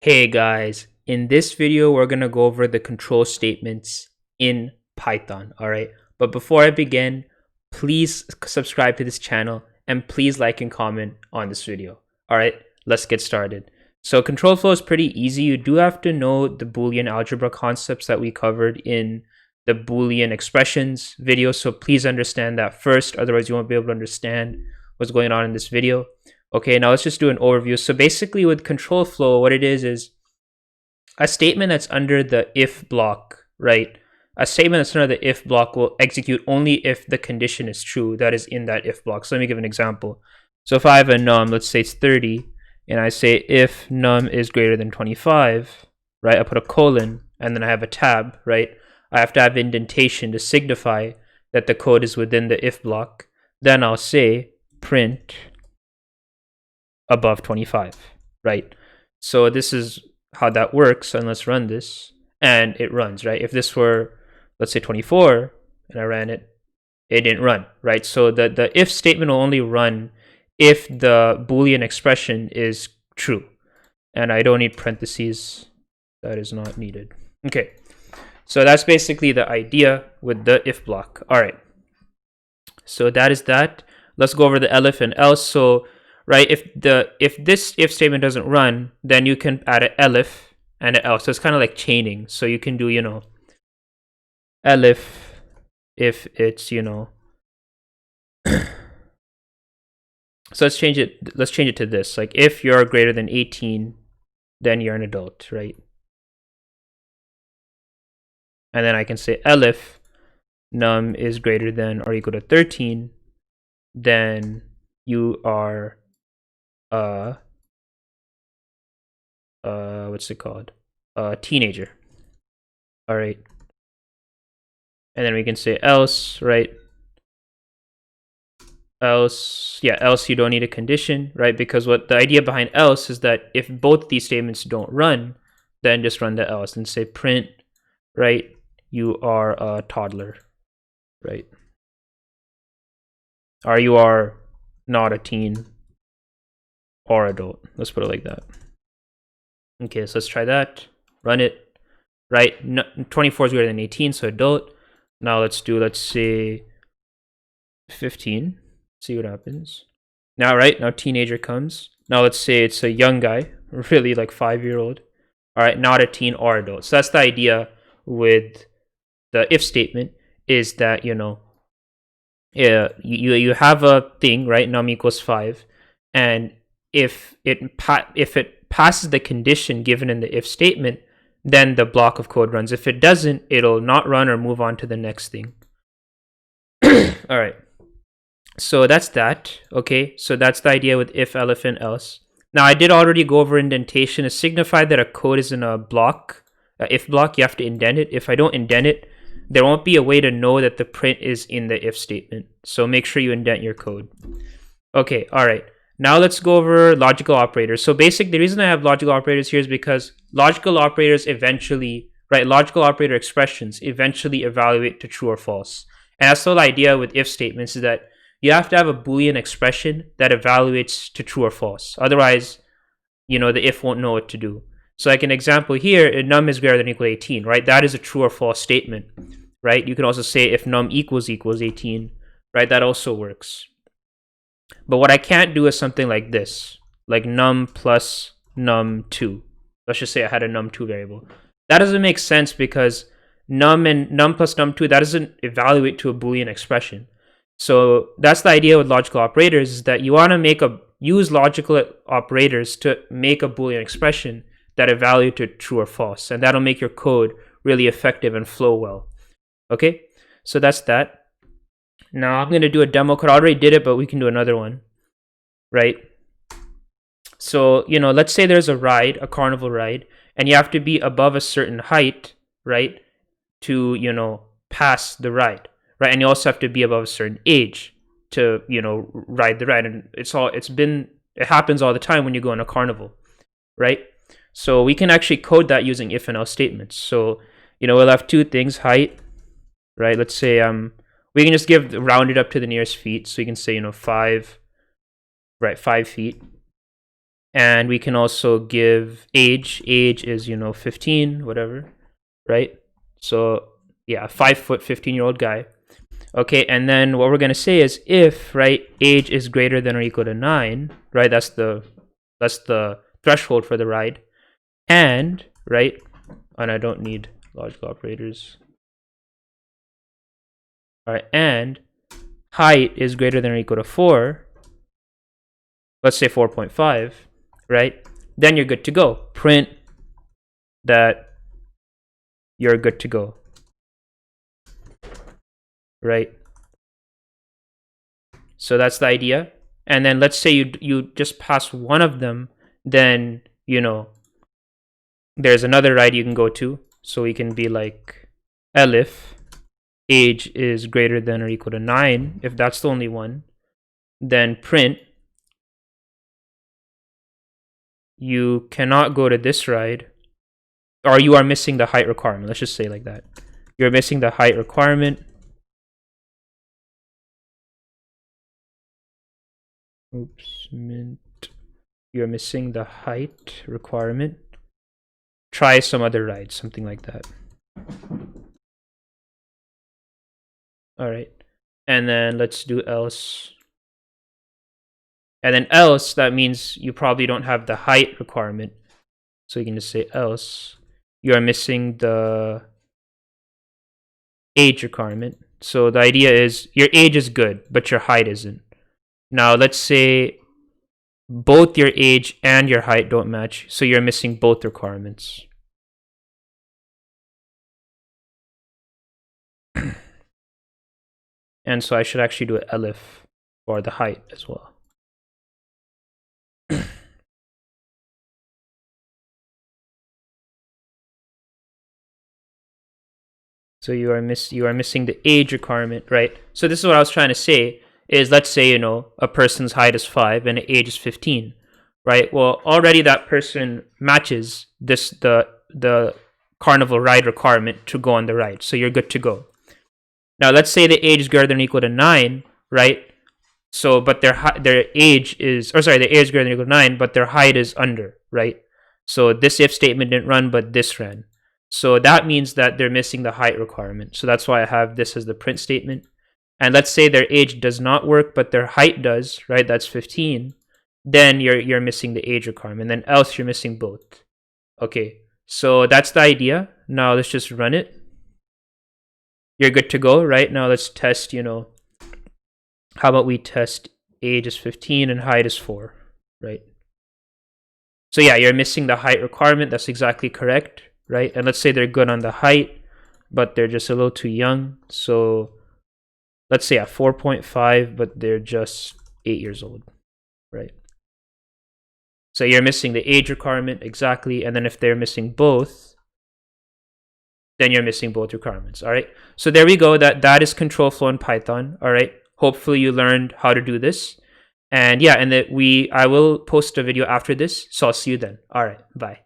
Hey guys, in this video we're going to go over the control statements in Python, alright? But before I begin, please subscribe to this channel and please like and comment on this video. Alright, let's get started. So control flow is pretty easy. You do have to know the Boolean algebra concepts that we covered in the Boolean expressions video, so please understand that first, otherwise you won't be able to understand what's going on in this video. Okay, now let's just do an overview. So basically with control flow, what it is a statement that's under the if block, right? A statement that's under the if block will execute only if the condition is true that is in that if block. So let me give an example. So if I have a num, let's say it's 30, and I say if num is greater than 25, right? I put a colon, and then I have a tab, right? I have to have indentation to signify that the code is within the if block. Then I'll say print above 25, right? So this is how that works, and let's run this, and it runs, right? If this were, let's say 24, and I ran it, it didn't run, right? So the if statement will only run if the Boolean expression is true, and I don't need parentheses, that is not needed. Okay, so that's basically the idea with the if block. All right, so that is that. Let's go over the elif and else. So right, if this if statement doesn't run, then you can add an elif and an else. So it's kind of like chaining. So you can do, elif if it's, so let's change it to this. Like if you're greater than 18, then you're an adult, right? And then I can say elif num is greater than or equal to 13, then you are what's it called? A teenager. All right. And then we can say else, right? Else you don't need a condition, right? Because what the idea behind else is that if both these statements don't run, then just run the else and say print, right? You are a toddler, right? Or you are not a teen or adult. Let's put it like that. Okay, so let's try that. Run it, right? 24 is greater than 18, so adult. Now let's say 15. See what happens. Now, right, now teenager comes. Now let's say it's a young guy, really like 5-year-old. All right, not a teen or adult. So that's the idea with the if statement, is that, you have a thing, right? Num equals 5, and if it passes the condition given in the if statement, then the block of code runs. If it doesn't, it'll not run or move on to the next thing. All right. So that's that. Okay. So that's the idea with if, elif, and else. Now I did already go over indentation to signify that a code is in a block, if block. You have to indent it. If I don't indent it, there won't be a way to know that the print is in the if statement. So make sure you indent your code. Okay. All right. Now let's go over logical operators. So basically, the reason I have logical operators here is because logical operators eventually, right, logical operator expressions eventually evaluate to true or false. And that's the whole idea with if statements, is that you have to have a Boolean expression that evaluates to true or false. Otherwise, the if won't know what to do. So like an example here, num is greater than or equal to 18, right? That is a true or false statement, right? You can also say if num equals 18, right? That also works. But what I can't do is something like this, like num plus num2. Let's just say I had a num2 variable. That doesn't make sense because num plus num2, that doesn't evaluate to a Boolean expression. So that's the idea with logical operators, is that you want to use logical operators to make a Boolean expression that evaluate to true or false, and that'll make your code really effective and flow well. Okay, so that's that. Now I'm going to do a demo code. I already did it, but we can do another one, right? So, let's say there's a carnival ride, and you have to be above a certain height, right, to, pass the ride, right? And you also have to be above a certain age to, ride the ride. And it happens all the time when you go on a carnival, right? So we can actually code that using if and else statements. So, we'll have two things, height, right? Let's say, we can just round it up to the nearest feet. So you can say, 5, right, 5 feet. And we can also give age. Age is, 15, whatever, right? So yeah, 5 foot, 15-year-old guy. Okay, and then what we're going to say is if, right, age is greater than or equal to 9, right, that's the threshold for the ride. And, right, and I don't need logical operators. All right, and height is greater than or equal to 4, let's say 4.5, right? Then you're good to go. Print that you're good to go, right? So that's the idea. And then let's say you just pass one of them, then, there's another ride you can go to. So we can be like, elif age is greater than or equal to 9. If that's the only one, then print you cannot go to this ride, or you are missing the height requirement. Let's just say like that. You're missing the height requirement. Oops, mint. You're missing the height requirement. Try some other ride, something like that. All right. And then let's do else. And then else, that means you probably don't have the height requirement. So you can just say else. You are missing the age requirement. So the idea is your age is good, but your height isn't. Now let's say both your age and your height don't match. So you're missing both requirements. And so I should actually do elif for the height as well. So you are missing the age requirement, right? So this is what I was trying to say is, let's say, a person's height is 5 and age is 15, right? Well, already that person matches the carnival ride requirement to go on the ride. So you're good to go. Now let's say the age is greater than or equal to 9, right? So, but their age is, or sorry, the age is greater than or equal to 9, but their height is under, right? So this if statement didn't run, but this ran. So that means that they're missing the height requirement. So that's why I have this as the print statement. And let's say their age does not work, but their height does, right? That's 15. Then you're missing the age requirement. Then else you're missing both. Okay, so that's the idea. Now let's just run it. You're good to go, right? Now let's test, how about we test age is 15 and height is 4, right? So yeah, you're missing the height requirement. That's exactly correct, right? And let's say they're good on the height, but they're just a little too young. So let's say at 4.5, but they're just 8 years old, right? So you're missing the age requirement, exactly. And then if they're missing both, then you're missing both requirements, all right? So there we go. That is control flow in Python, all right? Hopefully you learned how to do this. And yeah, and I will post a video after this. So I'll see you then. All right, bye.